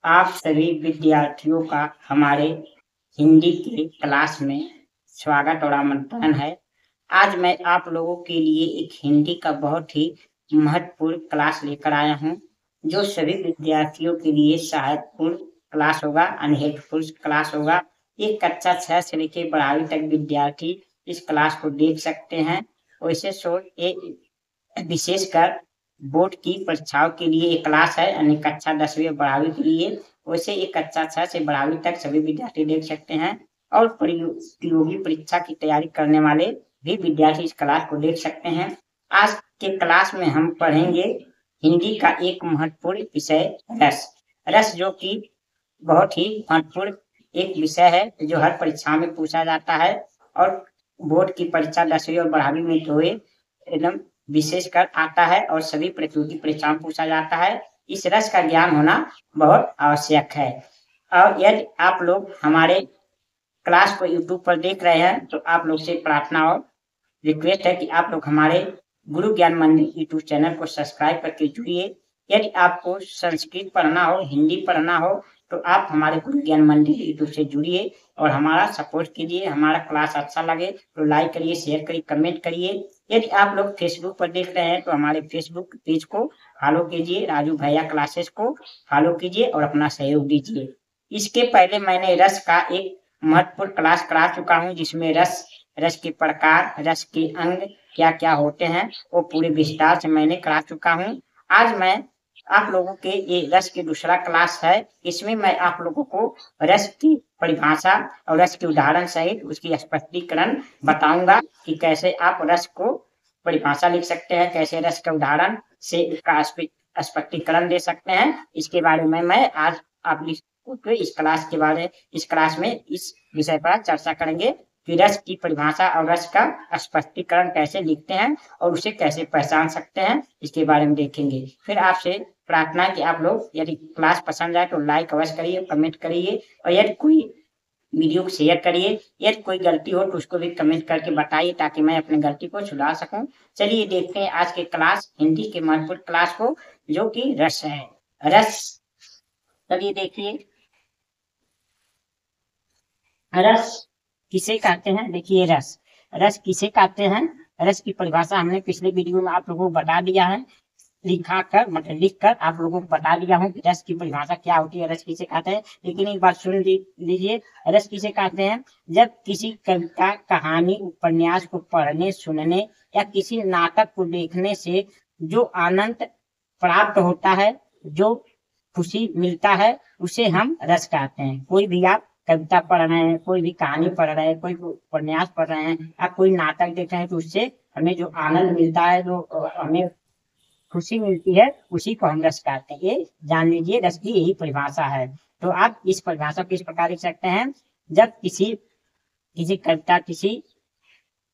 आप सभी विद्यार्थियों का हमारे हिंदी के क्लास में स्वागत और आमंत्रण है। आज मैं आप लोगों के लिए एक हिंदी का बहुत ही महत्वपूर्ण क्लास लेकर आया हूँ, जो सभी विद्यार्थियों के लिए सहायकपूर्ण क्लास होगा, अनहेल्पफुल क्लास होगा। ये कक्षा 6 से लेकर 12वीं तक विद्यार्थी इस क्लास को देख सकते हैं। वैसे ये विशेषकर बोर्ड की परीक्षाओं के लिए एक क्लास है, यानी कक्षा 10वीं और 12वीं के लिए। वैसे ये कक्षा 6 से 12वीं तक सभी विद्यार्थी देख सकते हैं और प्रतियोगी परीक्षा की तैयारी करने वाले भी विद्यार्थी इस क्लास को देख सकते हैं। आज के क्लास में हम पढ़ेंगे हिंदी का एक महत्वपूर्ण विषय रस। रस जो कि बहुत ही महत्वपूर्ण एक विषय है, जो हर परीक्षा में पूछा जाता है और बोर्ड की परीक्षा 10वीं और 12वीं में जो है एकदम विशेषकर आता है और सभी प्रतियोगी परीक्षाओं में पूछा जाता है। इस रस का ज्ञान होना बहुत आवश्यक है। और यदि आप लोग हमारे क्लास को यूट्यूब पर देख रहे हैं तो आप लोग से प्रार्थना और रिक्वेस्ट है कि आप लोग हमारे गुरु ज्ञान मंदिर यूट्यूब चैनल को सब्सक्राइब करके जुड़िए। यदि आपको संस्कृत पढ़ना हो, हिंदी पढ़ना हो, तो आप हमारे गुरु ज्ञान मंदिर यूट्यूब से जुड़िए और हमारा सपोर्ट कीजिए। हमारा क्लास अच्छा लगे तो लाइक करिए, शेयर करिए, कमेंट करिए। यदि आप लोग फेसबुक पर देख रहे हैं तो हमारे फेसबुक पेज को फॉलो कीजिए, राजू भैया क्लासेस को फॉलो कीजिए और अपना सहयोग दीजिए। इसके पहले मैंने रस का एक महत्वपूर्ण क्लास करा चुका हूँ, जिसमें रस के प्रकार, रस के अंग क्या क्या होते हैं, वो पूरे विस्तार से मैंने करा चुका हूँ। आज मैं आप लोगों के ये रस की दूसरा क्लास है। इसमें मैं आप लोगों को रस की परिभाषा और रस के उदाहरण सहित उसकी स्पष्टीकरण बताऊंगा कि कैसे आप रस को परिभाषा लिख सकते हैं, कैसे रस का उदाहरण से इसका स्पष्टीकरण दे सकते हैं। इसके बारे में मैं आज आप तो इस क्लास में इस विषय पर चर्चा करेंगे कि रस की परिभाषा और रस का स्पष्टीकरण कैसे लिखते हैं और उसे कैसे पहचान सकते हैं, इसके बारे में देखेंगे। फिर आपसे प्रार्थना है कि आप लोग यदि क्लास पसंद आए तो लाइक अवश्य करिए, कमेंट करिए और यदि कोई वीडियो को शेयर करिए। यदि कोई गलती हो तो उसको भी कमेंट करके बताइए ताकि मैं अपनी गलती को सुधार सकूं। चलिए देखते हैं आज के क्लास, हिंदी के महत्वपूर्ण क्लास को, जो कि रस है। रस, चलिए देखिए रस किसे कहते हैं। देखिए रस किसे कहते हैं, रस की परिभाषा हमने पिछले वीडियो में आप लोगों को बता दिया है, लिखकर आप लोगों को बता दिया हूँ कि रस की परिभाषा क्या होती है, रस किसे कहते हैं। लेकिन एक बात सुन लीजिए, रस किसे कहते हैं। जब किसी कविता, कहानी, उपन्यास को पढ़ने, सुनने या किसी नाटक को देखने से जो आनंद प्राप्त होता है, जो खुशी मिलता है, उसे हम रस कहते हैं। कोई भी आप कविता पढ़ रहे हैं, कोई भी कहानी पढ़ रहे हैं, कोई उपन्यास पढ़ रहे हैं, आप कोई नाटक देख रहे हैं, तो उससे हमें जो आनंद मिलता है, जो हमें खुशी मिलती है, उसी को हम रस कहते हैं। ये जान लीजिए, रस की यही परिभाषा है। तो आप इस परिभाषा को इस प्रकार लिख सकते हैं। जब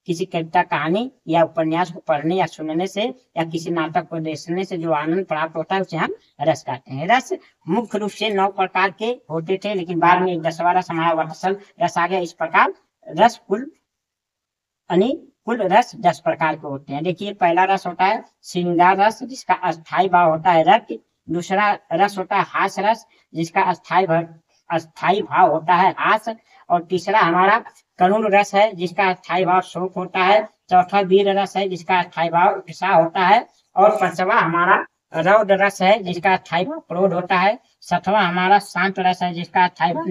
किसी कविता, कहानी या उपन्यास को पढ़ने या सुनने से या किसी नाटक को देखने से जो आनंद प्राप्त होता है, उसे हम रस कहते हैं। रस मुख्य रूप से 9 प्रकार के होते थे, लेकिन बाद में 10वां रस हमारा वर्तसल रस आ गया। इस प्रकार रस कुल रस 10 प्रकार के होते हैं। देखिए, पहला रस होता है श्रृंगार रस, जिसका अस्थाई भाव होता है रक्त। दूसरा रस होता है हास रस, जिसका अस्थाई भाव होता है हास। और तीसरा हमारा करुण रस है, जिसका अस्थाई भाव शोक होता है। चौथा वीर रस है, जिसका अस्थाई भाव उत्साह होता है। और पांचवा हमारा रौद्र रस है, जिसका अस्थाई भाव क्रोध होता है। छठवां हमारा शांत रस है, जिसका अस्थाई भाव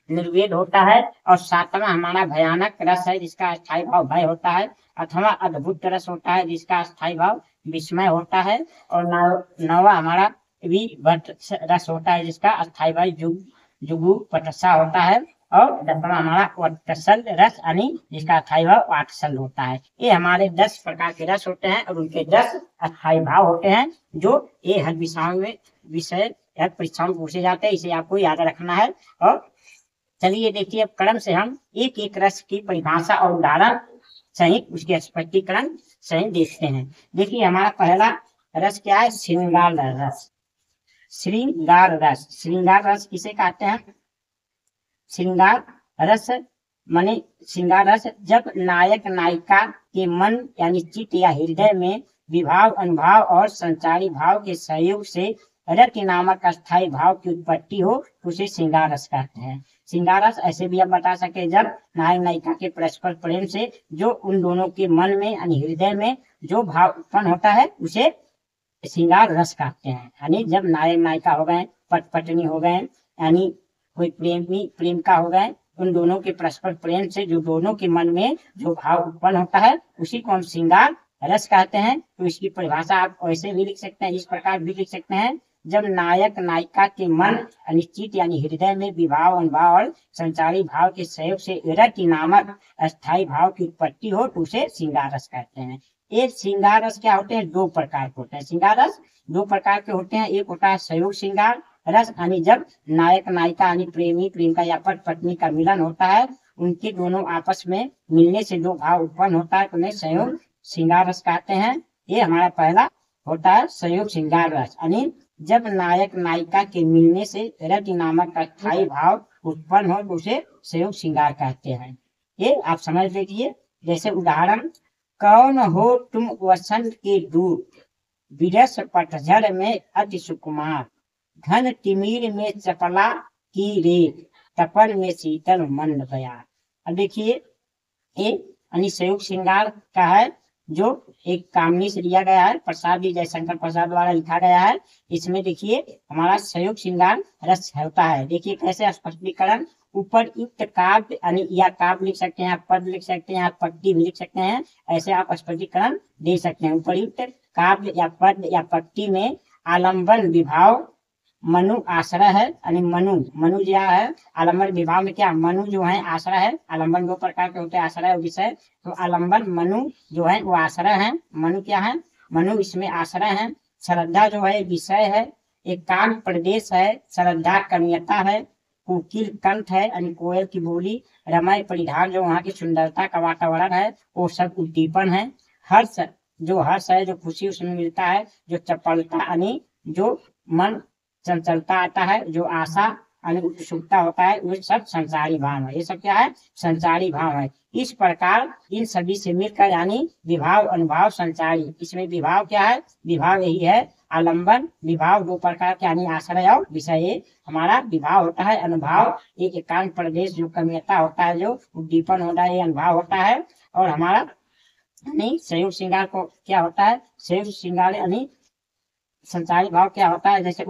निर्वेद होता है। और सातवां हमारा भयानक रस है, जिसका अस्थाई भाव भय होता है। अठवां अद्भुत रस होता है, जिसका अस्थाई भाव विस्मय होता है। और नौवां हमारा विभत्स रस होता है, जिसका अस्थाई भाव जुगुप्सा होता है। और 10वां हमारा वात्सल रस, यानी जिसका अस्थाई भाव वात्सल होता है। ये हमारे 10 प्रकार के रस होते हैं और उनके 10 अस्थाई भाव होते हैं, जो ये हर परीक्षाओं में पूछे जाते हैं। इसे आपको याद रखना है। और चलिए देखिए, अब क्रम से हम एक एक रस की परिभाषा और उदाहरण सहित उसके स्पष्टीकरण सहित देखते हैं। देखिए, हमारा पहला रस क्या है, श्रृंगार रस। श्रृंगार रस किसे कहते हैं। श्रृंगार रस जब नायक नायिका के मन यानी चित्त या हृदय में विभाव, अनुभाव और संचारी भाव के सहयोग से रति नामक अस्थाई भाव की उत्पत्ति हो तो उसे श्रृंगार रस कहते हैं। श्रृंगार रस ऐसे भी आप बता सके जब नायक नायिका के परस्पर प्रेम से जो उन दोनों के मन में यानी हृदय में जो भाव उत्पन्न होता है उसे श्रृंगार रस कहते हैं। यानी जब नायक नायिका हो गए, पत्नी हो गए, यानी कोई प्रेमी प्रेमिका हो गए, उन दोनों के परस्पर प्रेम से जो दोनों के मन में जो भाव उत्पन्न होता है उसी को हम श्रृंगार रस कहते हैं। तो इसकी परिभाषा आप ऐसे भी लिख सकते हैं, इस प्रकार भी लिख सकते हैं, जब नायक नायिका के मन अनिश्चित यानी हृदय में विभाव, अनुभाव और संचारी भाव के सहयोग से रति नामक अस्थाई भाव की उत्पत्ति हो तो उसे श्रृंगार रस कहते हैं। एक श्रृंगार रस क्या होते हैं? 2 प्रकार के होते हैं। श्रृंगार रस 2 प्रकार के होते हैं। एक होता है संयोग श्रृंगार रस, यानी जब नायक नायिका यानी प्रेमी प्रेमिका या पत्नी का मिलन होता है, उनके दोनों आपस में मिलने से जो भाव उत्पन्न होता है उन्हें संयोग श्रृंगार रस कहते हैं। ये हमारा पहला होता है संयोग श्रृंगार रस, यानी जब नायक नायिका के मिलने से रति नामक अस्थाई भाव उत्पन्न हो तो उसे संयोग श्रृंगार कहते हैं। ये आप समझ लीजिए। जैसे उदाहरण, कौन हो तुम वसंत के दूत, विरस पतझड़ में अति सुकुमार, घन तिमिर में चपला की रेत, तपन में शीतल मंद बयार। अब देखिए ये यानी संयोग श्रृंगार का है जो एक कामनी से लिया गया है, प्रसाद जी जयशंकर प्रसाद द्वारा लिखा गया है। इसमें देखिए हमारा संयोग श्रृंगार रस होता है। देखिए कैसे स्पष्टीकरण, ऊपर युक्त काव्य यानी या काव्य लिख सकते हैं, आप पद लिख सकते हैं, आप पंक्ति भी लिख सकते हैं, ऐसे आप स्पष्टीकरण दे सकते हैं। ऊपर युक्त काव्य या पद या पंक्ति में आलम्बन विभाव मनु आश्रय है, यानी मनु जो है आलम्बन विभाव में क्या मनु जो है आश्रय है। आलम्बन 2 प्रकार के होते हैं, आश्रय और विषय। तो आलम्बन मनु जो है वो आश्रय है, मनु क्या है? मनु इसमें आश्रय है। श्रद्धा जो है विषय है। एकांत प्रदेश है, श्रद्धा कन्यता है। कोकिल कंठ है यानी कोयल की बोली। रमय परिधान जो वहाँ की सुंदरता का वातावरण है वो सब उद्दीपन है। हर्ष जो हर्ष है, जो खुशी उसमें मिलता है। जो चपलता यानी जो मन चंचलता आता है, जो आशा यानी उत्सुकता होता है, वो सब संसारी भाव है। ये सब क्या है? संसारी भाव है। इस प्रकार इन सभी से मिलकर यानी विभाव, अनुभाव, संचारी। इसमें विभाव क्या है? विभाव यही है आलम्बन विभाव 2 प्रकार के यानी आश्रय और विषय हमारा विभाव होता है। अनुभाव एक एकांत प्रदेश जो कम्यता होता है, जो उद्दीपन होता है, ये अनुभाव होता है। और हमारा यानी संयोग श्रृंगार को क्या होता है? संयोग श्रृंगार यानी संचारी भाव क्या होता है? जैसे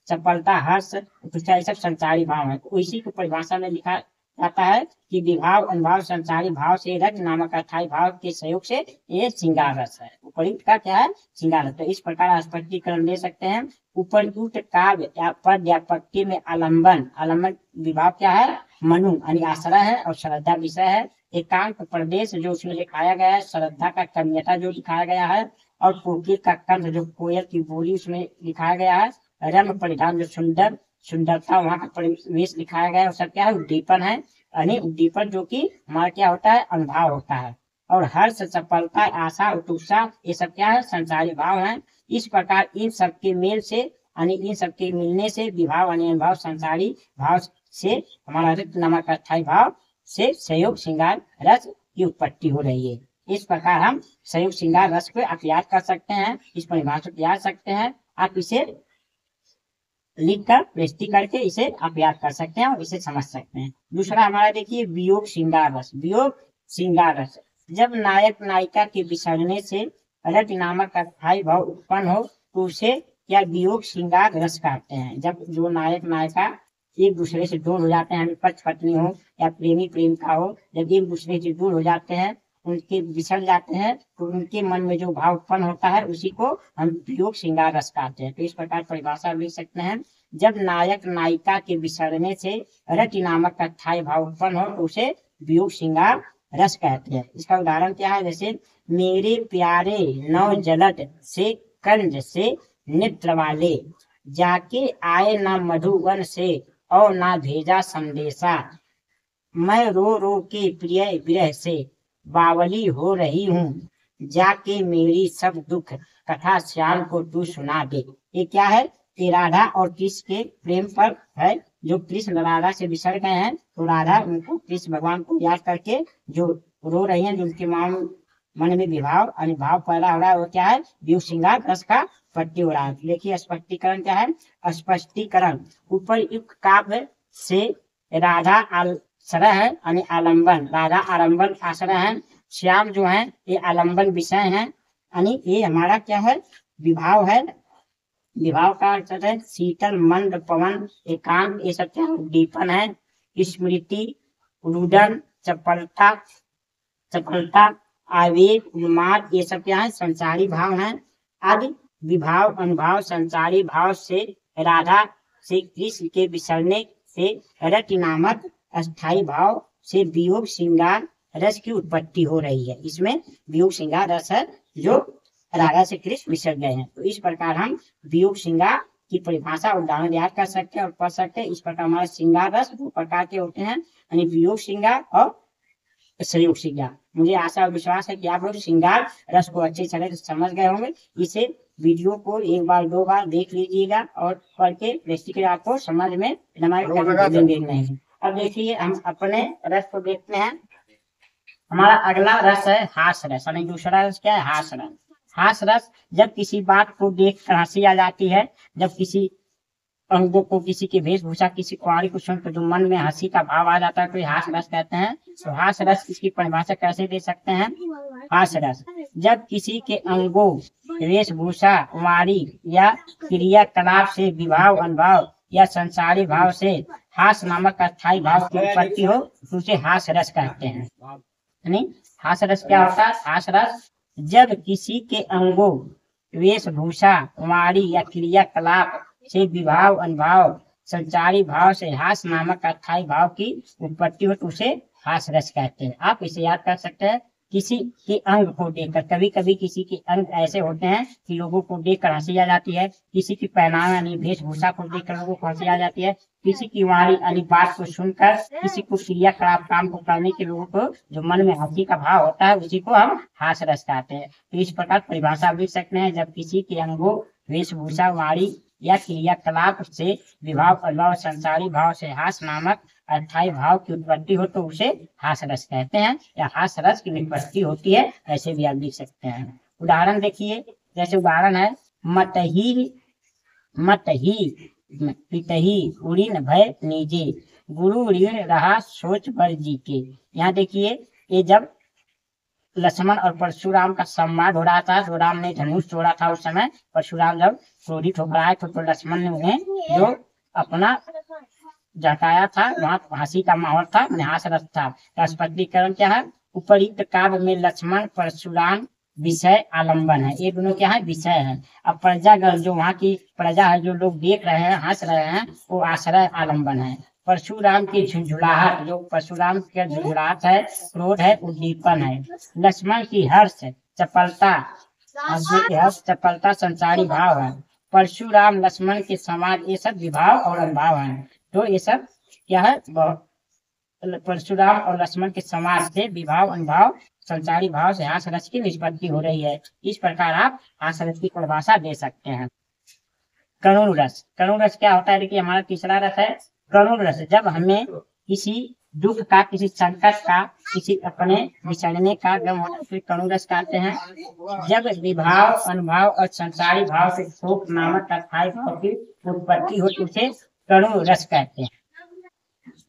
चपलता, हर्ष, उत्सुकता, ये सब संचारी भाव है। तो इसी को परिभाषा में लिखा जाता है कि विभाव, अनुभाव, संचारी भाव से रति नामक अस्थाई भाव के सहयोग से ये श्रृंगार रस है। उपयुक्त का क्या है? श्रृंगार रस। तो इस प्रकार स्पष्टीकरण दे सकते हैं। उपयुक्त काव्य या पद या पंक्ति में आलम्बन विभाव क्या है? मनु यानी आश्रय है और श्रद्धा विषय है। एकांत प्रदेश जो उसमें लिखाया गया है, श्रद्धा का कन्यता जो लिखाया गया है, और कोकिल का कंठ जो कोयल की बोली उसमें लिखाया गया है। रम परिधान जो सुंदरता वहाँ का परिवेश लिखाया गया है, वो सब क्या है? उद्दीपन है। यानी उद्दीपन जो कि हमारा क्या होता है? अनुभाव होता है। और हर्ष, सफलता, आशा, उत्साह, ये सब क्या है? संसारी भाव है। इस प्रकार इन सबके मेल से यानी इन सबके मिलने से विभाव यानी अनुभाव, संसारी भाव से हमारा रति नामक अस्थाई भाव से संयोग श्रृंगार रस की उत्पत्ति हो रही है। इस प्रकार हम संयोग श्रृंगार रस को आप याद कर सकते हैं, इस परिभाषा को याद सकते हैं। आप इसे लिखकर प्रस्तुत करके इसे आप याद कर सकते हैं और इसे समझ सकते हैं। दूसरा हमारा देखिए वियोग श्रृंगार रस। वियोग श्रृंगार रस, जब नायक नायिका के बिछड़ने से रति नामक अस्थाई भाव उत्पन्न हो तो उसे क्या वियोग श्रृंगार रस कहते हैं। जब जो नायक नायिका एक दूसरे से दूर हो जाते हैं, पति पत्नी हो या प्रेमी प्रेमिका हो, जब एक दूसरे से दूर हो जाते हैं, उनके बिछड़ जाते हैं, तो उनके मन में जो भाव उत्पन्न होता है उसी को हम वियोग श्रृंगार रस कहते हैं। तो इस प्रकार परिभाषा लिख सकते हैं। जब नायक नायिका के बिछड़ने से रति नामक अस्थाई भाव उत्पन्न हो तो उसे वियोग श्रृंगार रस कहते हैं। इसका उदाहरण क्या है? जैसे मेरे प्यारे नव जलद से कंज से नेत्र वाले, जाके आए ना मधुवन से और ना भेजा संदेशा, मैं रो रो के प्रिय विरह से बावली हो रही हूँ, जाके मेरी सब दुख कथा श्याम को तू सुना दे। ये क्या है? कि राधा और कृष्ण के प्रेम पर है। जो कृष्ण राधा से बिछड़ गए हैं तो राधा उनको कृष्ण भगवान को याद करके जो रो रही हैं, जो उनके मन में विभाव अनुभाव पैदा हो रहा है, वो क्या है, वियोग श्रृंगार रस का उत्पत्ति हो रहा है। देखिए स्पष्टीकरण क्या है, स्पष्टीकरण उपर्युक्त काव्य से राधा आश्रय है यानी आलम्बन, राधा आलम्बन आश्रय है, श्याम जो है ये आलम्बन विषय है, यानी ये हमारा क्या है, विभाव है। विभाव का अर्थ है शीतल मंद पवन एकांत, ये सब क्या उद्दीपन है। स्मृति रुदन चपलता चपलता आवेग उन्माद, ये सब क्या है, संसारी भाव है। आदि विभाव अनुभाव संसारी भाव से राधा से कृष्ण के विसरने से रति नामक अस्थाई भाव से वियोग श्रृंगार रस की उत्पत्ति हो रही है। इसमें वियोग श्रृंगार रस है जो राधा से कृष्ण विसर गए हैं। तो इस प्रकार हम वियोग श्रृंगार की परिभाषा उदाहरण याद कर सकते हैं और पढ़ सकते हैं। इस प्रकार हमारे श्रृंगार रस दो प्रकार के होते हैं, यानी वियोग श्रृंगार और संयोग श्रृंगार। मुझे आशा और विश्वास है कि आप लोग श्रृंगार रस को अच्छी तरह से समझ गए होंगे। इसे वीडियो को एक बार दो बार देख लीजिएगा और पढ़ के बेसिकली आपको समझ में नहीं। अब देखिए हम अपने रस को देखते हैं। हमारा अगला रस है हास रस, यानी दूसरा रस क्या है, हास रस। हास रस जब किसी बात को देख कर हंसी आ जाती है, जब किसी अंगों को, किसी की वेशभूषा, किसी कुआरी को सुनकर जो मन में हंसी का भाव आ जाता है तो हास रस कहते हैं। तो हास रस इसकी परिभाषा कैसे दे सकते हैं, हास रस जब किसी के अंगों, वेशभूषा, वाणी या क्रियाकलाप से विभाव अनुभाव या संसारी भाव से हास नामक अस्थायी भाव की उत्पत्ति हो तो उसे हास रस कहते हैं। यानी हास रस क्या होता है, हास रस जब किसी के अंगों, वेशभूषा, वाणी या क्रियाकलाप से विभाव अनुभाव संचारी भाव से हास नामक अस्थायी भाव की उत्पत्ति हो तो उसे हास रस कहते हैं। आप इसे याद कर सकते हैं। किसी के अंग को देखकर, कभी कभी किसी के अंग ऐसे होते हैं कि लोगों को देखकर हंसी आ जाती है, किसी की पहनावा यानी वेशभूषा को देखकर लोगों को हंसी आ जाती है, किसी की वाणी यानी बात को सुनकर, किसी को क्रियाकलाप काम को करने के लोगों को जो मन में हंसी का भाव होता है उसी को हम हास रस कहते हैं। तो इस प्रकार परिभाषा लिख सकते हैं, जब किसी के अंगों, वेशभूषा, वाणी या क्रियाकलाप से विभाव अनुभाव संसारी भाव से हास नामक अस्थायी भाव की उत्पत्ति हो तो उसे हास रस कहते हैं या हास रस की उत्पत्ति होती है, ऐसे भी आप लिख सकते हैं। उदाहरण देखिए, जैसे उदाहरण है मतही पितही उड़ीन भय नीजे गुरु ऋण रहा सोच बर जी के। यहाँ देखिए, ये जब लक्ष्मण और परशुराम का संवाद हो रहा था, तो राम ने धनुष तोड़ा था उस समय, परशुराम जब क्रोधित होकर आए तो लक्ष्मण ने उन्हें जो अपना जताया था, वहाँ हंसी का माहौल था, हास रस था। स्पष्टीकरण क्या है, उपयुक्त काव्य में लक्ष्मण परशुराम विषय आलम्बन है, ये दोनों क्या है, विषय है। अब प्रजागण जो वहाँ की प्रजा है, जो लोग देख रहे हैं, हंस रहे हैं, वो आश्रय आलम्बन है। परशुराम की झुंझुलाहट, जो परशुराम की झुंझुलाहट है, क्रोध है, उद्दीपन है। लक्ष्मण की हर्ष चपलता, हर्ष चपलता संसारी भाव है। परशुराम लक्ष्मण के समाज, ये सब विभाव और अनुभाव है। तो ये सब क्या है, परशुराम और लक्ष्मण के समाज से विभाव अनुभाव संसारी भाव से हास रस की निष्पत्ति हो रही है। इस प्रकार आप हास रस की परिभाषा दे सकते हैं। करुण रस, करुण रस क्या होता है, देखिए हमारा तीसरा रस है करुण रस। जब हमें किसी दुख का, किसी संकट का, किसी अपने बिछड़ने का गम होता है तो करुण रस कहते हैं। जब विभाव अनुभाव और संसारी भाव से शोक नामक अस्थायी भाव की उत्पत्ति हो तो उसे करुण रस कहते हैं।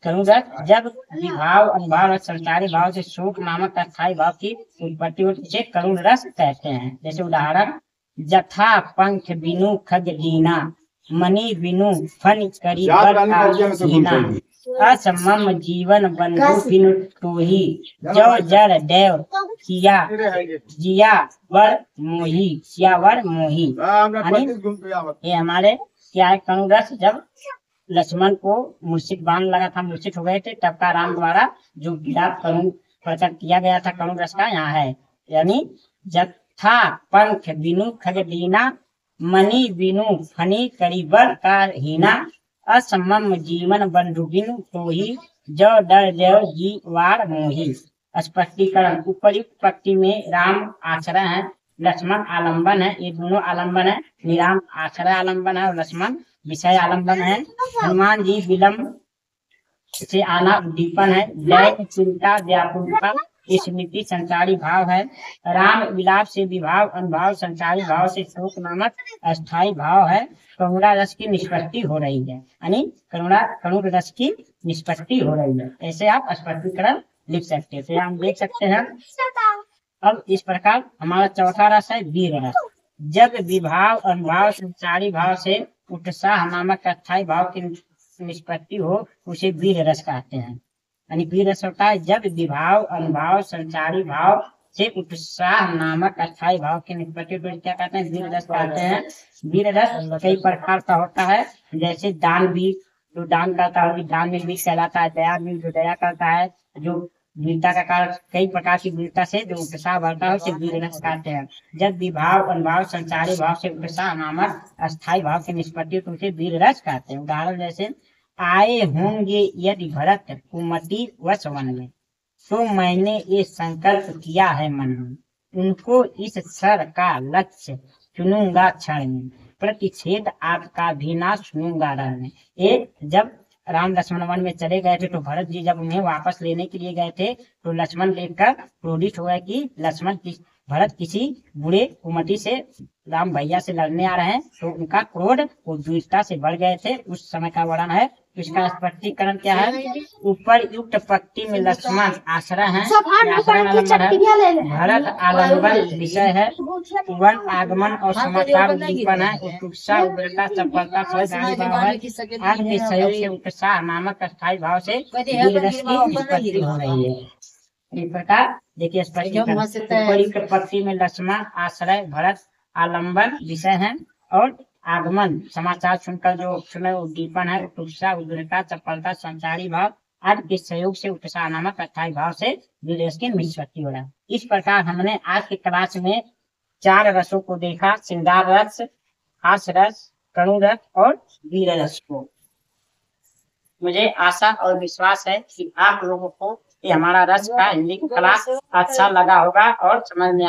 करुण रस जब विभाव अनुभाव और संसारी भाव से शोक नामक अस्थायी भाव की उत्पत्ति हो तो उसे करुण रस कहते हैं। जैसे उदाहरण, जथा पंख बिनु खग दीना मणि बिनु फन करी असमम जीवन बंधु बिनु तोही जो जर देव किया जिया वर मोही, सिया वर मोही। ये हमारे क्या है, करुण रस जब लक्ष्मण को मूर्छित बाण लगा था, मूर्छित हो गए थे, तब का राम द्वारा जो विलाप करुण प्रकट किया गया था करुण रस का यहाँ है। यानी जथा पंख बिनु खग दीना मणि बिनु फनी करीबर का हीना असमम जीवन बंधु बिनु तोही जो डर देव जी वार मोही। स्पष्टीकरण, उपर्युक्त पंक्ति में राम आश्रय है, लक्ष्मण आलम्बन है, ये दोनों आलम्बन है। राम आश्रय आलम्बन है और लक्ष्मण विषय आलम्बन है। हनुमान जी विलंब से आना उद्दीपन है। दैन्य चिंता व्याकुलता स्मृति संचारी भाव है। राम विलाप से विभाव अनुभाव संचारी भाव से शोक नामक अस्थाई भाव है। करुणा रस की निष्पत्ति हो रही है, यानी करुण रस की निष्पत्ति हो रही है। ऐसे आप स्पष्टीकरण लिख सकते हैं। तो हम देख सकते हैं। अब इस प्रकार हमारा चौथा रस है वीर रस। जब विभाव अनुभाव संचारी भाव से उत्साह नामक अस्थाई भाव की निष्पत्ति हो, उसे वीर रस कहते हैं। यानी वीर रस होता है जब विभाव अनुभाव संचारी भाव से उत्साह नामक अस्थाई भाव की निष्पत्ति को क्या कहते हैं? वीर रस कहते हैं। वीर रस कई प्रकार का होता है, जैसे दान वीर जो दान करता है दान में वीर कहलाता है। दया वीर जो दया करता है, जो वीरता का कारण कई प्रकार की वीरता से जो उत्साह बढ़ता है उसे वीर रस कहते हैं। जब विभाव अनुभाव संचारी भाव से उत्साह नामक अस्थाई भाव की निष्पत्ति तो उसे वीर रस कहते हैं। उदाहरण जैसे आए होंगे यदि भरत कुमति वश वन में, तो मैंने ये संकल्प किया है मन में, उनको इस सर का लक्ष्य चुनूंगा क्षण में, प्रतिषेध आपका भी ना सुनूंगा रण में। एक जब राम लक्ष्मण वन में चले गए थे तो भरत जी जब उन्हें वापस लेने के लिए गए थे तो लक्ष्मण देखकर क्रोधित हुआ कि भरत किसी बुरे कुमति से राम भैया से लड़ने आ रहे हैं, तो उनका क्रोध और वीरता से बढ़ गए थे। उस समय का वर्णन है। इसका स्पष्टीकरण क्या है? ऊपर युक्त पंक्ति में लक्ष्मण आश्रय है, भरत आलम्बन विषय है, वन आगमन और समाचार उद्दीपन है, उत्साह उग्रता चपलता संचारी भाव है, आग के सहयोग से उत्साह नामक अस्थाई भाव से वीर रस की निष्पत्ति हो रही है। इस प्रकार देखिए स्पष्टीकरण पंक्ति में लक्ष्मण आश्रय भरत आलम्बन विषय है और आगमन समाचार सुनकर जो सुने उद्दीपन है, उत्साह उग्रता चपलता संचारी भाव आदि के सहयोग से उत्साह नामक अस्थाई भाव से वीर रस की निष्पत्ति हो रहा है। इस प्रकार हमने आज की क्लास में 4 रसों को देखा, श्रृंगार रस, हास रस, करुण रस और वीर रस को। मुझे आशा और विश्वास है कि आप लोगों को ये हमारा रस का हिंदी क्लास अच्छा लगा होगा और समझ में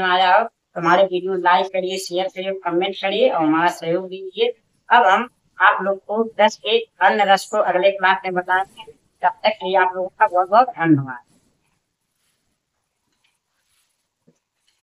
आया हो। हमारे वीडियो लाइक करिए, शेयर करिए, कमेंट करिए और हमारा सहयोग दीजिए। अब हम आप लोग को 10 के अन्य रस को अगले क्लास में बताएंगे। तब तक के लिए आप लोगों का बहुत बहुत धन्यवाद।